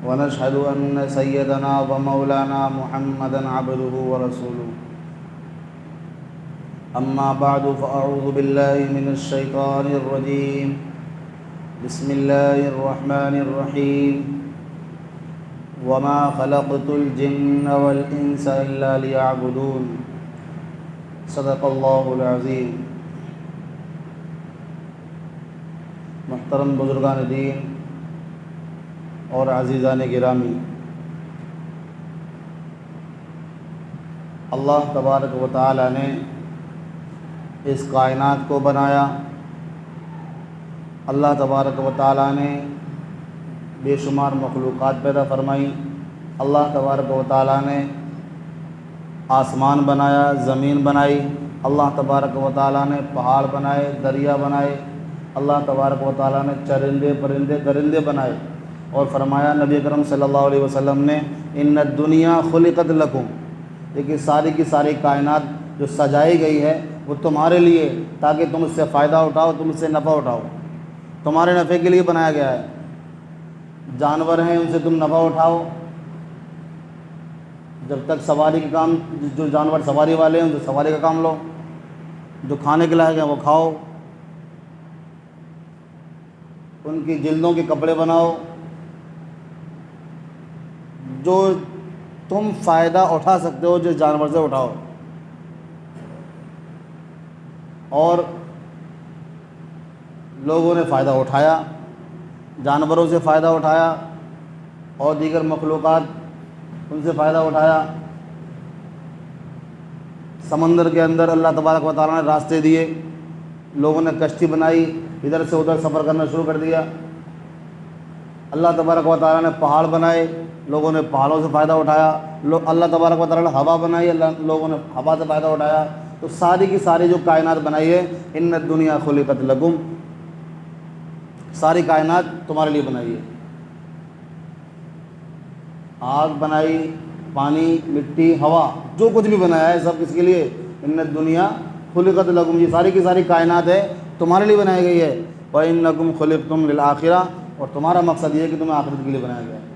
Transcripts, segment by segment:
ونشهد أن سيدنا ومولانا محمدا عبده ورسوله. أما بعد فأعوذ بالله من الشيطان الرجيم. بسم الله الرحمن الرحيم. وما خلقت الجن والإنس إلا ليعبدون. صدق اللہ العظیم. محترم بزرگان دین اور عزیزان گرامی، اللہ تبارک و تعالی نے اس کائنات کو بنایا. اللہ تبارک و تعالی نے بے شمار مخلوقات پیدا فرمائی. اللہ تبارک و تعالی نے آسمان بنایا، زمین بنائی. اللہ تبارک و تعالی نے پہاڑ بنائے، دریا بنائے. اللہ تبارک و تعالی نے چرندے پرندے درندے بنائے اور فرمایا نبی اکرم صلی اللہ علیہ وسلم نے ان الدنیا خلقت لکم، لیکن ساری کی ساری کائنات جو سجائی گئی ہے وہ تمہارے لیے، تاکہ تم اس سے فائدہ اٹھاؤ، تم اس سے نفع اٹھاؤ. تمہارے نفع کے لیے بنایا گیا ہے. جانور ہیں ان سے تم نفع اٹھاؤ. جب تک سواری کے کام، جو جانور سواری والے ہیں ان سے سواری کا کام لو. جو کھانے کے لائق ہیں وہ کھاؤ. ان کی جلدوں کے کپڑے بناؤ. جو تم فائدہ اٹھا سکتے ہو جس جانور سے اٹھاؤ. اور لوگوں نے فائدہ اٹھایا، جانوروں سے فائدہ اٹھایا اور دیگر مخلوقات ان سے فائدہ اٹھایا. سمندر کے اندر اللہ تبارک و تعالیٰ نے راستے دیے. لوگوں نے کشتی بنائی، ادھر سے ادھر سفر کرنا شروع کر دیا. اللہ تبارک و تعالیٰ نے پہاڑ بنائے، لوگوں نے پہاڑوں سے فائدہ اٹھایا. اللہ تبارک و تعالیٰ نے ہوا بنائی، لوگوں نے ہوا سے فائدہ اٹھایا. تو ساری کی ساری جو کائنات بنائی ہے، ان الدنیا خلقت لکم، ساری کائنات تمہارے لیے بنائی ہے. آگ بنائی، پانی، مٹی، ہوا، جو کچھ بھی بنایا ہے سب کس کے لیے؟ ان الدنیا خلقت لکم، یہ ساری کی ساری کائنات ہے تمہارے لیے بنائی گئی ہے. وَإِنَّكُمْ خُلِقْتُمْ لِلْآخِرَةِ، اور تمہارا مقصد یہ ہے کہ تمہیں آخرت کے لیے بنایا گیا ہے.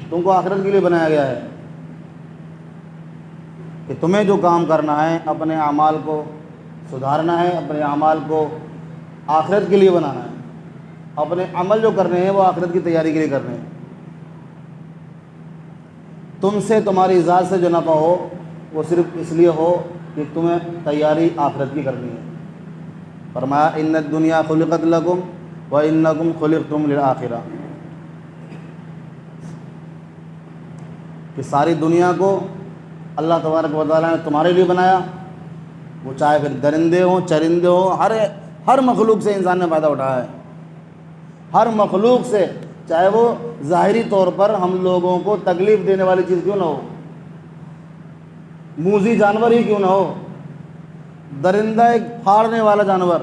تم کو آخرت کے لیے بنایا گیا ہے کہ تمہیں جو کام کرنا ہے، اپنے اعمال کو سدھارنا ہے، اپنے اعمال کو آخرت کے لیے بنانا ہے. اپنے عمل جو کرنے ہیں وہ آخرت کی تیاری کے لیے کرنے ہیں. تم سے، تمہاری ذات سے جو نفع ہو وہ صرف اس لیے ہو کہ تمہیں تیاری آخرت کی کرنی ہے. فرمایا ان الدنیا خلقت لکم وانکم خلقتم للآخرہ، کہ ساری دنیا کو اللہ تبارک و تعالیٰ نے تمہارے لیے بنایا. وہ چاہے پھر درندے ہوں، چرندے ہوں، ہر مخلوق سے انسان نے فائدہ اٹھایا ہے. ہر مخلوق سے، چاہے وہ ظاہری طور پر ہم لوگوں کو تکلیف دینے والی چیز کیوں نہ ہو، موذی جانور ہی کیوں نہ ہو. درندہ ایک پھاڑنے والا جانور،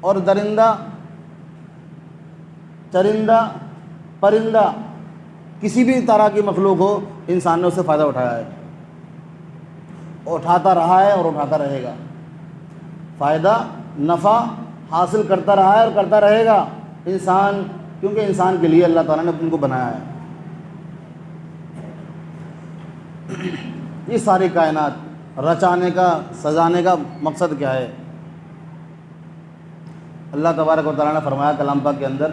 اور درندہ، چرندہ، پرندہ، کسی بھی طرح کی مخلوق ہو، انسان نے اس سے فائدہ اٹھایا ہے، اٹھاتا رہا ہے اور اٹھاتا رہے گا. فائدہ، نفع حاصل کرتا رہا ہے اور کرتا رہے گا انسان، کیونکہ انسان کے لیے اللہ تعالیٰ نے ان کو بنایا ہے. یہ ساری کائنات رچانے کا، سجانے کا مقصد کیا ہے؟ اللہ تبارک و تعالیٰ نے فرمایا کلام پاک کے اندر،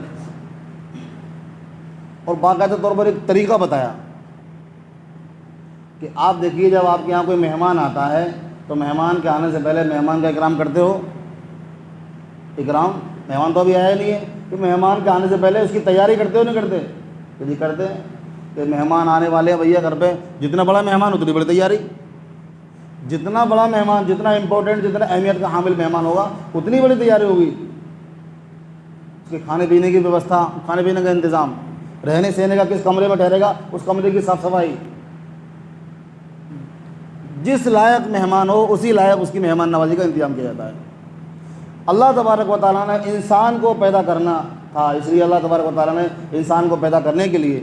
اور باقاعدہ طور پر ایک طریقہ بتایا کہ آپ دیکھیے جب آپ کے یہاں کوئی مہمان آتا ہے تو مہمان کے آنے سے پہلے مہمان کا اکرام کرتے ہو؟ اکرام، مہمان تو ابھی آیا نہیں ہے، کہ مہمان کے آنے سے پہلے اس کی تیاری کرتے ہو نہیں کرتے؟ کہ جی کرتے ہیں، کہ مہمان آنے والے ہیں بھیا گھر پہ، جتنا بڑا مہمان اتنی بڑی تیاری. جتنا بڑا مہمان، جتنا امپورٹنٹ، جتنا اہمیت کا حامل مہمان ہوگا اتنی بڑی تیاری ہوگی. اس کے کھانے پینے کی ویوستھا، کھانے پینے کا انتظام، رہنے سہنے کا، کس کمرے میں ٹھہرے گا اس کمرے کی صاف صفائی. جس لائق مہمان ہو اسی لائق اس کی مہمان نوازی کا انتظام کیا جاتا ہے. اللہ تبارک و تعالیٰ نے انسان کو پیدا کرنا تھا، اس لیے اللہ تبارک و تعالیٰ نے انسان کو پیدا کرنے کے لیے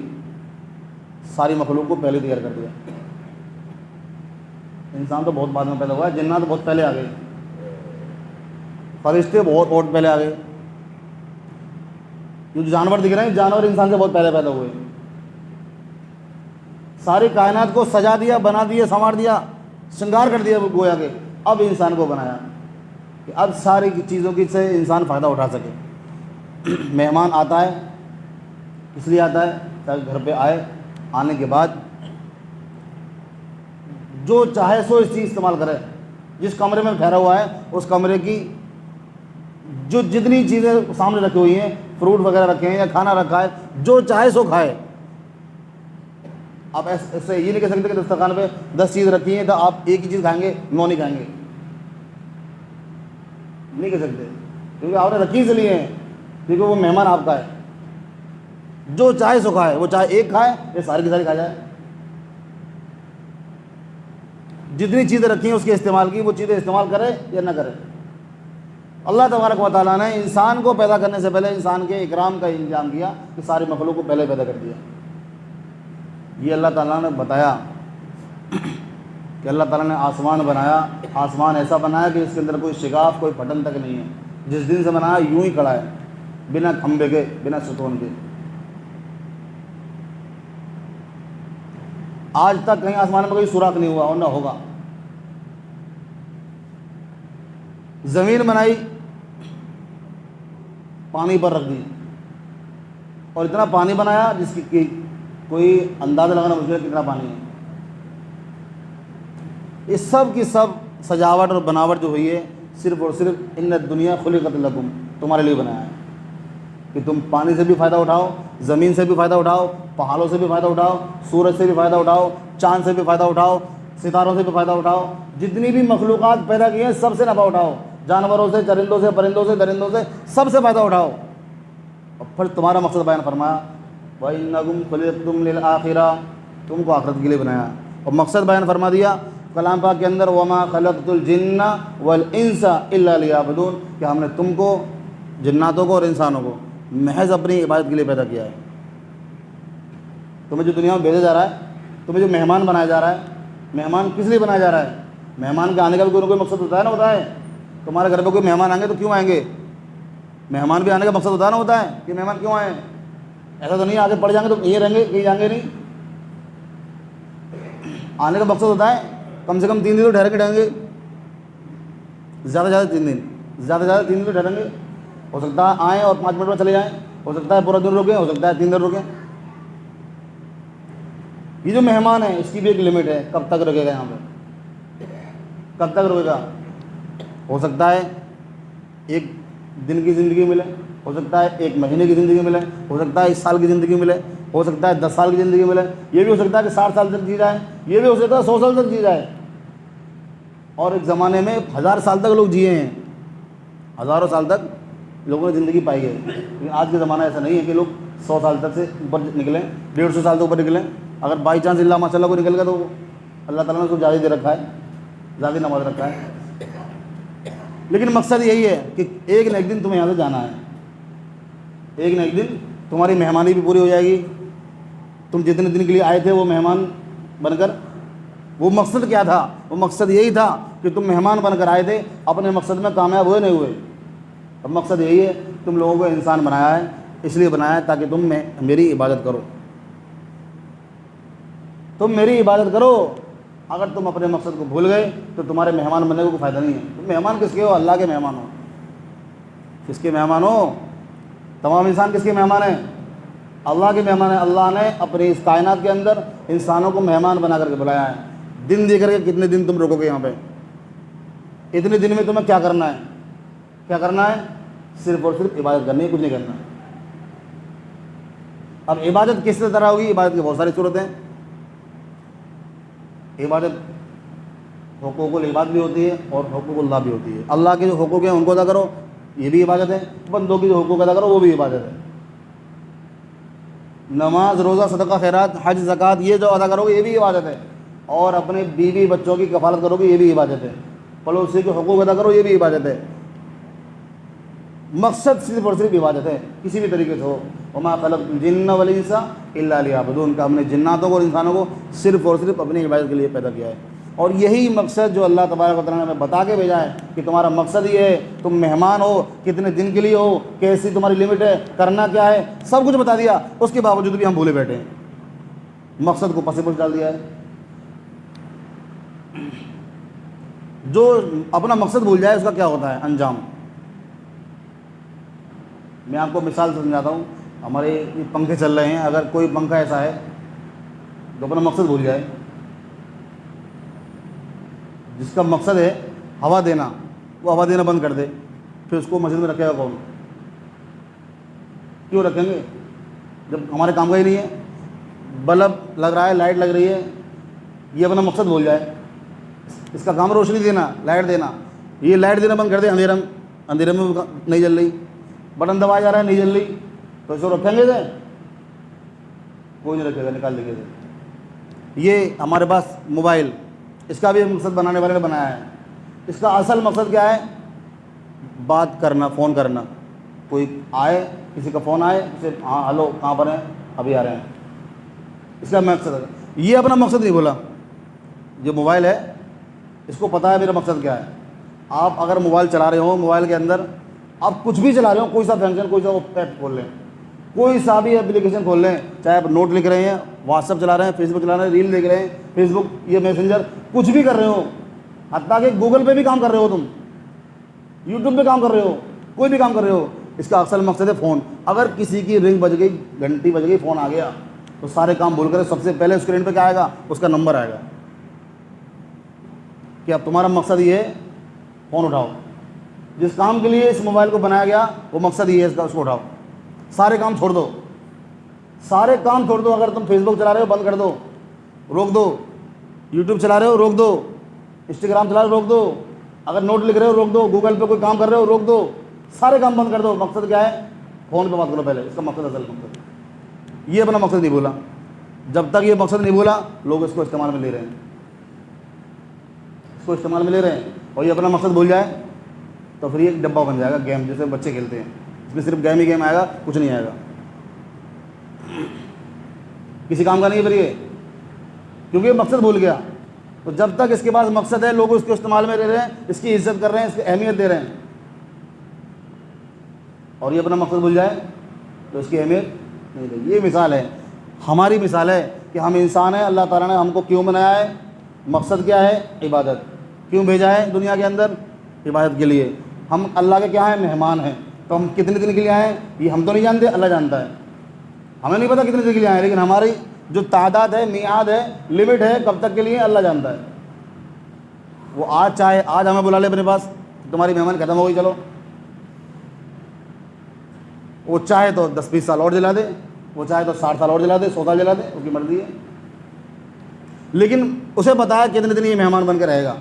ساری مخلوق کو پہلے تیار کر دیا. انسان تو بہت بعد میں پیدا ہوا ہے، جنات بہت پہلے آ گئے، فرشتے بہت پہلے آ گئے. یہ جو جانور دکھ رہے ہیں جانور انسان سے بہت پہلے پیدا ہوئے ہیں. ساری کائنات کو سجا دیا, بنا دیا, سنوار دیا, شنگار کر دیا گویا کہ اب انسان کو بنایا کہ اب ساری چیزوں کی سے انسان فائدہ اٹھا سکے. مہمان آتا ہے اس لیے آتا ہے تاکہ گھر پہ آئے, آنے کے بعد جو چاہے سو اس چیز استعمال کرے. جس کمرے میں ٹھہرا ہوا ہے اس کمرے کی جو جتنی چیزیں سامنے رکھی ہوئی ہیں, فروٹ وغیرہ رکھے ہیں یا کھانا رکھا ہے, جو چاہے سو کھائے. آپ ایسے یہ نہیں کہہ سکتے کہ دسترخوان پہ 10 چیز رکھی ہیں تو آپ ایک ہی چیز کھائیں گے, 9 نہیں کھائیں گے, نہیں کہہ سکتے, کیونکہ آپ نے رکھی اس لیے ہیں کیونکہ وہ مہمان آپ کا ہے. جو چاہے سو کھائے, وہ چاہے ایک کھائے یا ساری کی ساری کھا جائے. جتنی چیزیں رکھی ہیں اس کے استعمال کی, وہ چیزیں استعمال کرے یا نہ کرے. اللہ تبارک و تعالیٰ نے انسان کو پیدا کرنے سے پہلے انسان کے اکرام کا انتظام کیا کہ ساری مخلوق کو پہلے پیدا کر دیا. یہ اللہ تعالیٰ نے بتایا کہ اللہ تعالیٰ نے آسمان بنایا, آسمان ایسا بنایا کہ اس کے اندر کوئی شگاف, کوئی پھٹن تک نہیں ہے. جس دن سے بنایا یوں ہی کھڑا ہے, بنا کھمبے کے, بنا ستون کے. آج تک کہیں آسمان میں کوئی سوراخ نہیں ہوا اور نہ ہوگا. زمین بنائی, پانی پر رکھ دی, اور اتنا پانی بنایا جس کی کوئی اندازہ لگانا مشکل ہے کتنا پانی ہے. اس سب کی سب سجاوٹ اور بناوٹ جو ہوئی ہے صرف اور صرف ان الدنیا خلقت لکم, تمہارے لیے بنایا ہے کہ تم پانی سے بھی فائدہ اٹھاؤ, زمین سے بھی فائدہ اٹھاؤ, پہاڑوں سے بھی فائدہ اٹھاؤ, سورج سے بھی فائدہ اٹھاؤ, چاند سے بھی فائدہ اٹھاؤ, ستاروں سے بھی فائدہ اٹھاؤ. جتنی بھی مخلوقات پیدا کی ہیں سب سے نفع اٹھاؤ, جانوروں سے, چرندوں سے, پرندوں سے, درندوں سے, سب سے فائدہ اٹھاؤ. اور پھر تمہارا مقصد بیان فرمایا وَإِنَّكُمْ خُلِقْتُمْ لِلْآخِرَةِ, تم کو آخرت کے لیے بنایا. اور مقصد بیان فرما دیا کلام پاک کے اندر وَمَا خَلَقْتُ الْجِنَّ وَالْإِنسَ إِلَّا لِيَعْبُدُونَ, کہ ہم نے تم کو, جناتوں کو اور انسانوں کو محض اپنی عبادت کے لیے پیدا کیا ہے. تمہیں جو دنیا میں بھیجا جا رہا ہے, تمہیں جو مہمان بنایا جا رہا ہے, مہمان کس لیے بنایا جا رہا ہے؟ مہمان کے آنے کا بھی کوئی نہ کوئی مقصد ہوتا ہے نا, ہوتا ہے. تمہارے گھر پہ کوئی مہمان آئیں گے تو کیوں آئیں گے؟ مہمان بھی آنے کا مقصد ہوتا ہے نا, ہوتا ہے کہ مہمان کیوں آئیں. ایسا تو نہیں آگے پڑ جائیں گے تو یہ رہیں گے, کہیں جائیں گے نہیں. آنے کا مقصد ہوتا ہے کم سے کم 3 دن تو ٹھہر کے ٹھہریں گے, زیادہ سے زیادہ 3 دن, زیادہ سے زیادہ 3 دن تو ٹھہریں گے. ہو سکتا ہے آئیں اور 5 منٹ میں چلے جائیں, ہو سکتا ہے پورا دن رکیں, ہو سکتا ہے 3 دن رکیں. یہ جو مہمان ہے اس کی بھی ایک لمٹ ہے, کب تک رکے گا یہاں پہ, کب تک رکے گا. ہو سکتا ہے 1 دن کی زندگی ملے, ہو سکتا ہے 1 مہینے کی زندگی ملے, ہو سکتا ہے 1 سال کی زندگی ملے, ہو سکتا ہے 10 سال کی زندگی ملے, یہ بھی ہو سکتا ہے کہ 60 سال تک جی جائے, یہ بھی ہو سکتا ہے 100 سال تک جی جائے. اور ایک زمانے میں 1000 سال تک لوگ جیے ہیں, ہزاروں سال تک لوگوں نے زندگی پائی ہے. لیکن آج کے زمانہ ایسا نہیں ہے کہ لوگ 100 سال تک سے اوپر نکلیں, 150 سال تک اوپر نکلیں. اگر بائی چانس اللہ ماشاء اللہ کو نکل گیا تو اللہ تعالیٰ نے اس کو زیادہ دے رکھا ہے, زیادہ نماز رکھا ہے. لیکن مقصد یہی ہے کہ ایک نہ ایک دن تمہیں یہاں سے جانا ہے, ایک نہ ایک دن تمہاری مہمانی بھی پوری ہو جائے گی. تم جتنے دن کے لیے آئے تھے وہ مہمان بن کر, وہ مقصد کیا تھا؟ وہ مقصد یہی تھا کہ تم مہمان بن کر آئے تھے, اپنے مقصد میں کامیاب ہوئے نہیں ہوئے. اب مقصد یہی ہے تم لوگوں کو انسان بنایا ہے, اس لیے بنایا ہے تاکہ تم میری عبادت کرو, تم میری عبادت کرو. اگر تم اپنے مقصد کو بھول گئے تو تمہارے مہمان بننے کو کوئی فائدہ نہیں ہے. تم مہمان کس کے ہو؟ اللہ کے مہمان ہو. کس کے مہمان ہو؟ تمام انسان کس کے مہمان ہیں؟ اللہ کے مہمان ہیں. اللہ نے اپنی اس کائنات کے اندر انسانوں کو مہمان بنا کر کے بلایا ہے. دن دے کر کے کتنے دن تم رکو گے یہاں پہ؟ اتنے دن میں تمہیں کیا کرنا ہے؟ کیا کرنا ہے؟ صرف اور صرف عبادت کرنی ہے, کچھ نہیں کرنا. اب عبادت کس طرح ہوگی؟ عبادت کی بہت ساری صورتیں. عبادت حقوق العباد بھی ہوتی ہے اور حقوق اللہ بھی ہوتی ہے. اللہ کے جو حقوق ہیں ان کو ادا کرو, یہ بھی عبادت ہے. بندوں کی جو حقوق ادا کرو وہ بھی عبادت ہے. نماز, روزہ, صدقہ, خیرات, حج, زکوٰۃ, یہ جو ادا کرو گے یہ بھی عبادت ہے. اور اپنے بیوی بچوں کی کفالت کرو گے یہ بھی عبادت ہے. پڑوسی کے حقوق ادا کرو یہ بھی عبادت ہے. مقصد صرف اور صرف عبادت ہے, کسی بھی طریقے سے ہو. وما خلقت الجن والانس الا لیعبدون, کا ہم نے جناتوں کو اور انسانوں کو صرف اور صرف اپنی عبادت کے لیے پیدا کیا ہے. اور یہی مقصد جو اللہ تبارک و تعالیٰ نے ہمیں بتا کے بھیجا ہے کہ تمہارا مقصد یہ ہے، تم مہمان ہو، کتنے دن کے لیے ہو، کیسی تمہاری لمٹ ہے، کرنا کیا ہے، سب کچھ بتا دیا، اس کے باوجود بھی ہم بھولے بیٹھے ہیں، مقصد کو پس پش ڈال دیا ہے۔ جو اپنا مقصد بھول جائے اس کا کیا ہوتا ہے انجام؟ میں آپ کو مثال سے سمجھاتا ہوں۔ ہمارے یہ پنکھے چل رہے ہیں، اگر کوئی پنکھا ایسا ہے جو اپنا مقصد بھول جائے، جس کا مقصد ہے ہوا دینا، وہ ہوا دینا بند کر دے، پھر اس کو مسجد میں رکھے گا کون؟ کیوں رکھیں گے جب ہمارے کام کا ہی نہیں ہے؟ بلب لگ رہا ہے، لائٹ لگ رہی ہے، یہ اپنا مقصد بھول جائے، اس کا کام روشنی دینا، لائٹ دینا، یہ لائٹ دینا بند کر دے، اندھیرے میں نہیں جل رہی، بٹن دبایا جا رہا ہے نہیں جل رہی، تو اس کو رکھیں گے؟ کوئی نہیں رکھے گا، نکال دیں گے۔ یہ ہمارے پاس موبائل، اس کا بھی مقصد بنانے والے نے بنایا ہے، اس کا اصل مقصد کیا ہے؟ بات کرنا، فون کرنا، کوئی آئے، کسی کا فون آئے، اسے ہاں ہلو کہاں پر ہیں، ابھی آ رہے ہیں، اس کا مقصد ہے۔ یہ اپنا مقصد نہیں بولا۔ جو موبائل ہے اس کو پتہ ہے میرا مقصد کیا ہے۔ آپ اگر موبائل چلا رہے ہو، موبائل کے اندر آپ کچھ بھی چلا رہے ہو، کوئی سا فنکشن، کوئی سا ایپ کھول لیں، کوئی سا بھی اپلیکیشن کھول لیں، چاہے آپ نوٹ لکھ رہے ہیں، واٹس ایپ چلا رہے ہیں، فیس بک چلا رہے ہیں، ریل دیکھ رہے ہیں، فیس بک، یہ میسنجر، کچھ بھی کر رہے ہو، حتیٰ کہ گوگل پہ بھی کام کر رہے ہو، تم یوٹیوب پہ کام کر رہے ہو، کوئی بھی کام کر رہے ہو، اس کا اصل مقصد ہے فون۔ اگر کسی کی رنگ بج گئی، گھنٹی بج گئی، فون آ گیا، تو سارے کام بھول کر سب سے پہلے اسکرین پہ کیا آئے گا؟ اس کا نمبر آئے گا کہ اب تمہارا مقصد یہ ہے، فون اٹھاؤ، جس کام کے لیے اس موبائل کو بنایا گیا وہ مقصد یہ ہے اس کا، اس کو اٹھاؤ، سارے کام چھوڑ دو، سارے کام چھوڑ دو۔ اگر تم فیس بک چلا رہے ہو بند کر دو، روک دو، یوٹیوب چلا رہے ہو روک دو، انسٹاگرام چلا رہے ہو روک دو، اگر نوٹ لکھ رہے ہو روک دو، گوگل پہ کوئی کام کر رہے ہو روک دو، سارے کام بند کر دو۔ مقصد کیا ہے؟ فون پہ بات کرو پہلے، اس کا مقصد، اصل مقصد یہ اپنا مقصد نہیں بولا۔ جب تک یہ مقصد نہیں بولا، لوگ اس کو استعمال میں لے رہے ہیں، اس کو استعمال میں لے رہے ہیں، اور یہ اپنا مقصد بھول جائے تو پھر یہ ایک ڈبہ بن جائے گا، گیم جیسے بچے کھیلتے ہیں، اس میں صرف گیم ہی گیم آئے گا، کچھ نہیں آئے گا، کسی کام کا نہیں ہے پھر یہ، کیونکہ یہ مقصد بھول گیا۔ تو جب تک اس کے پاس مقصد ہے، لوگ اس کے استعمال میں لے رہے ہیں، اس کی عزت کر رہے ہیں، اس کی اہمیت دے رہے ہیں، اور یہ اپنا مقصد بھول جائے تو اس کی اہمیت نہیں دے گی۔ یہ مثال ہے، ہماری مثال ہے کہ ہم انسان ہیں، اللہ تعالیٰ نے ہم کو کیوں بنایا ہے، مقصد کیا ہے؟ عبادت۔ کیوں بھیجا ہے دنیا کے اندر؟ عبادت کے لیے۔ ہم اللہ کے کیا ہیں؟ مہمان ہیں۔ تو ہم کتنے دن کے لیے آئے ہیں یہ ہم تو نہیں جانتے، اللہ جانتا ہے، ہمیں نہیں پتہ کتنے دن کے لیے آئے ہیں، لیکن ہماری جو تعداد ہے، میعاد ہے، لمٹ ہے، کب تک کے لیے اللہ جانتا ہے۔ وہ آج چاہے آج ہمیں بلا لے اپنے پاس، تمہاری مہمان ختم ہو گئی چلو، وہ چاہے تو 10-20 سال اور جلا دے، وہ چاہے تو 60 سال اور جلا دے، 100 سال جلا دے، اس کی مرضی ہے، لیکن اسے پتا ہے کتنے دن یہ مہمان بن کے رہے گا،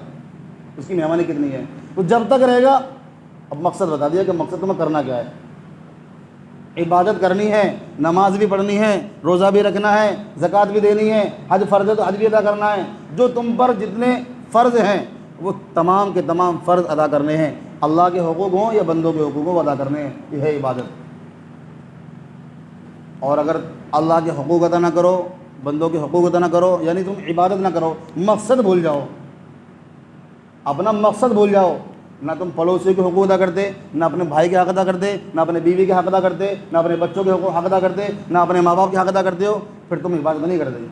اس کی مہمانی کتنی ہے۔ تو جب تک رہے گا، اب مقصد بتا دیا کہ مقصد تمہیں کرنا کیا ہے، عبادت کرنی ہے، نماز بھی پڑھنی ہے، روزہ بھی رکھنا ہے، زکوٰۃ بھی دینی ہے، حج فرض ہے تو حج بھی ادا کرنا ہے، جو تم پر جتنے فرض ہیں وہ تمام کے تمام فرض ادا کرنے ہیں، اللہ کے حقوق ہوں یا بندوں کے حقوق ہوں ادا کرنے ہیں، یہ ہے عبادت۔ اور اگر اللہ کے حقوق ادا نہ کرو، بندوں کے حقوق ادا نہ کرو، یعنی تم عبادت نہ کرو، مقصد بھول جاؤ، اپنا مقصد بھول جاؤ، نہ تم پڑوسی کے حقوق ادا کرتے، نہ اپنے بھائی کے حق ادا کرتے، نہ اپنے بیوی کے حق ادا کرتے، نہ اپنے بچوں کے حق ادا کرتے، نہ اپنے ماں باپ کے حق ادا کرتے ہو، پھر تم عبادت نہیں کرتے،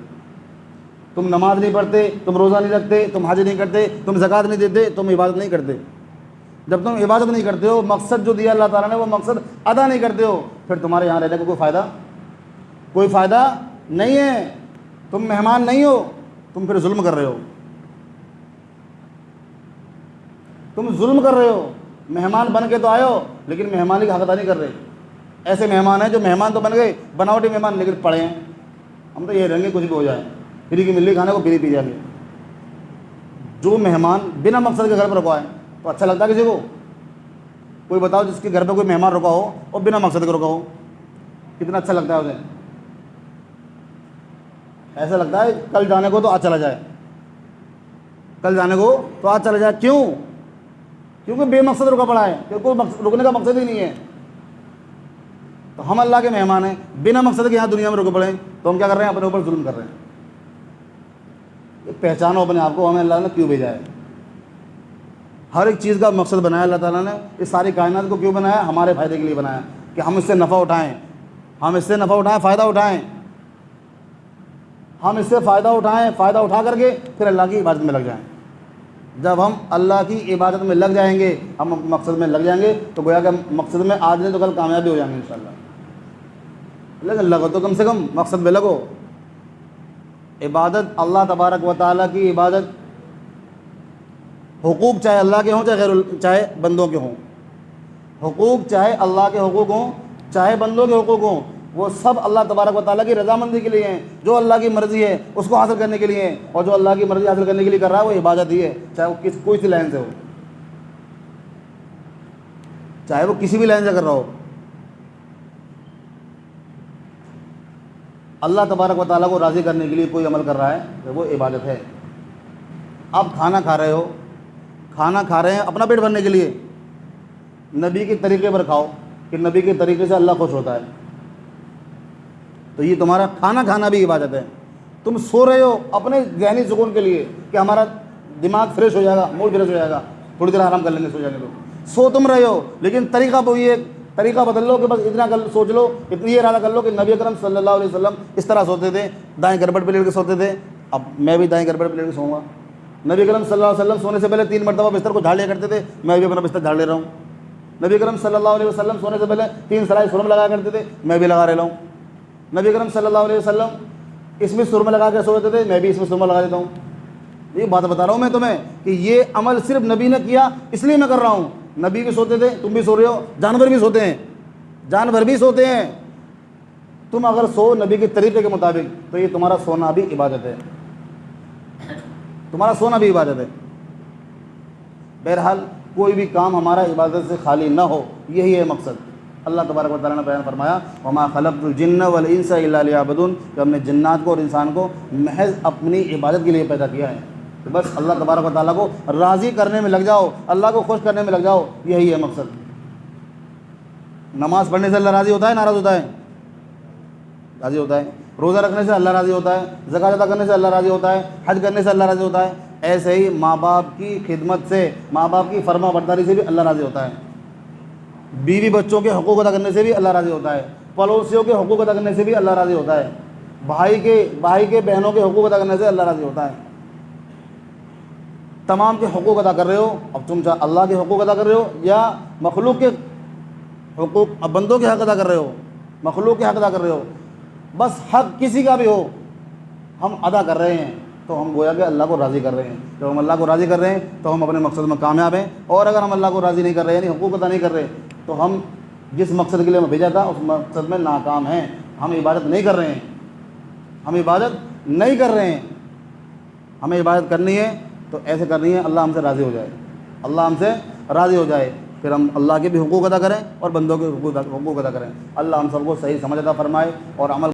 تم نماز نہیں پڑھتے، تم روزہ نہیں رکھتے، تم حج نہیں کرتے، تم زکوٰۃ نہیں دیتے، تم عبادت نہیں کرتے۔ جب تم عبادت نہیں کرتے ہو، مقصد جو دیا اللہ تعالیٰ نے وہ مقصد ادا نہیں کرتے ہو، پھر تمہارے یہاں رہنے کا کوئی فائدہ نہیں ہے، تم مہمان نہیں ہو، تم پھر ظلم کر رہے ہو، تم ظلم کر رہے ہو، مہمان بن کے تو آئے ہو لیکن مہمانی کا حق ادا نہیں کر رہے۔ ایسے مہمان ہیں جو مہمان تو بن گئے، بناوٹی مہمان، لیکن پڑے ہیں، ہم تو یہ رہیں گے کچھ بھی ہو جائے، فری کی ملی کھانے کو فری پی جائیں گے۔ جو مہمان بنا مقصد کے گھر پر رکا ہے تو اچھا لگتا ہے کسی کو؟ کوئی بتاؤ جس کے گھر پہ کوئی مہمان رکا ہو اور بنا مقصد کے رکا ہو، کتنا اچھا لگتا ہے اسے؟ ایسا لگتا ہے کل جانے کو تو آج چلا جائے، کل جانے کو تو آج چلا جائے۔ کیوں؟ کیونکہ بے مقصد رکا پڑا ہے، کوئی رکنے کا مقصد ہی نہیں ہے۔ تو ہم اللہ کے مہمان ہیں، بنا مقصد کے یہاں دنیا میں رکے پڑے ہیں، تو ہم کیا کر رہے ہیں؟ اپنے اوپر ظلم کر رہے ہیں۔ پہچانو اپنے آپ کو ہمیں اللہ نے کیوں بھیجا ہے. ہر ایک چیز کا مقصد بنایا اللہ تعالیٰ نے. اس ساری کائنات کو کیوں بنایا؟ ہمارے فائدے کے لیے بنایا کہ ہم اس سے نفع اٹھائیں, فائدہ اٹھائیں. ہم اس سے فائدہ اٹھا کر کے پھر اللہ کی عبادت میں لگ جائیں. جب ہم اللہ کی عبادت میں لگ جائیں گے, ہم مقصد میں لگ جائیں گے, تو گویا کہ مقصد میں آج نہیں تو کل کامیابی ہو جائیں گے انشاءاللہ. لیکن لگو تو کم سے کم مقصد میں لگو. عبادت اللہ تبارک و تعالیٰ کی عبادت, حقوق چاہے اللہ کے ہوں چاہے بندوں کے ہوں, حقوق چاہے اللہ کے حقوق ہوں چاہے بندوں کے حقوق ہوں, وہ سب اللہ تبارک و تعالیٰ کی رضامندی کے لیے ہیں. جو اللہ کی مرضی ہے اس کو حاصل کرنے کے لیے ہیں, اور جو اللہ کی مرضی حاصل کرنے کے لیے کر رہا ہے وہ عبادت ہی ہے, چاہے وہ کوئی سی لائن سے ہو, چاہے وہ کسی بھی لائن سے کر رہا ہو. اللہ تبارک و تعالیٰ کو راضی کرنے کے لیے کوئی عمل کر رہا ہے تو وہ عبادت ہے. آپ کھانا کھا رہے ہیں اپنا پیٹ بھرنے کے لیے, نبی کے طریقے پر کھاؤ کہ نبی کے طریقے سے اللہ خوش ہوتا ہے, تو یہ تمہارا کھانا بھی عبادت ہے. تم سو رہے ہو اپنے ذہنی سکون کے لیے کہ ہمارا دماغ فریش ہو جائے گا, موڈ فریش ہو جائے گا, تھوڑی دیر آرام کر لیں گے, سو جانے دو. سو تم رہے ہو لیکن طریقہ بدل لو کہ بس اتنا سوچ لو, اتنی یہ ارادہ کر لو کہ نبی اکرم صلی اللہ علیہ وسلم اس طرح سوتے تھے, دائیں گربٹ پہ لیٹ کے سوتے تھے, اب میں بھی دائیں گربٹ پہ لیٹ کے سوؤں گا. نبی اکرم صلی اللہ علیہ وسلم سونے سے پہلے 3 مرتبہ بستر کو جھاڑ لیا کرتے تھے, میں بھی اپنا بستر جھاڑ لے رہا ہوں. نبی اکرم صلی اللہ علیہ وسلم سونے سے پہلے 3 سرائی سرم لگایا کرتے تھے, میں بھی لگا رہا ہوں. نبی اکرم صلی اللہ علیہ وسلم اس میں سرما لگا کے سوتے تھے, میں بھی اس میں سرما لگا دیتا ہوں. یہ بات بتا رہا ہوں میں تمہیں کہ یہ عمل صرف نبی نے کیا اس لیے میں کر رہا ہوں. نبی بھی سوتے تھے, تم بھی سو رہے ہو, جانور بھی سوتے ہیں. تم اگر سو نبی کے طریقے کے مطابق تو یہ تمہارا سونا بھی عبادت ہے, بہرحال کوئی بھی کام ہمارا عبادت سے خالی نہ ہو, یہی ہے مقصد. اللہ تبارک و تعالیٰ نے بیان فرمایا وما خلقت الجن والانس الا لیعبدون, کہ ہم نے جنات کو اور انسان کو محض اپنی عبادت کے لیے پیدا کیا ہے. تو بس اللہ تبارک و تعالیٰ کو راضی کرنے میں لگ جاؤ, اللہ کو خوش کرنے میں لگ جاؤ, یہی ہے مقصد. نماز پڑھنے سے اللہ راضی ہوتا ہے, ناراض ہوتا ہے؟ راضی ہوتا ہے. روزہ رکھنے سے اللہ راضی ہوتا ہے, زکوٰۃ ادا کرنے سے اللہ راضی ہوتا ہے, حج کرنے سے اللہ راضی ہوتا ہے. ایسے ہی ماں باپ کی خدمت سے, ماں باپ کی فرما برداری سے بھی اللہ راضی ہوتا ہے. بیوی بچوں کے حقوق ادا کرنے سے بھی اللہ راضی ہوتا ہے. پڑوسیوں کے حقوق ادا کرنے سے بھی اللہ راضی ہوتا ہے. بھائی کے بہنوں کے حقوق ادا کرنے سے اللہ راضی ہوتا ہے. تمام کے حقوق ادا کر رہے ہو, اب تم چاہے اللہ کے حقوق ادا کر رہے ہو یا مخلوق کے حقوق, اب بندوں کے حق ادا کر رہے ہو, مخلوق کے حق ادا کر رہے ہو, بس حق کسی کا بھی ہو ہم ادا کر رہے ہیں تو ہم گویا کہ اللہ کو راضی کر رہے ہیں. جب ہم اللہ کو راضی کر رہے ہیں تو ہم اپنے مقصد میں کامیاب ہیں. اور اگر ہم اللہ کو راضی نہیں کر رہے یعنی حقوق ادا نہیں کر رہے تو ہم جس مقصد کے لیے ہمیں بھیجا تھا اس مقصد میں ناکام ہیں. ہم عبادت نہیں کر رہے ہیں, ہمیں عبادت کرنی ہے تو ایسے کرنی ہے اللہ ہم سے راضی ہو جائے, پھر ہم اللہ کے بھی حقوق ادا کریں اور بندوں کے حقوق ادا کریں. اللہ ہم سب کو صحیح سمجھ عطا فرمائے اور عمل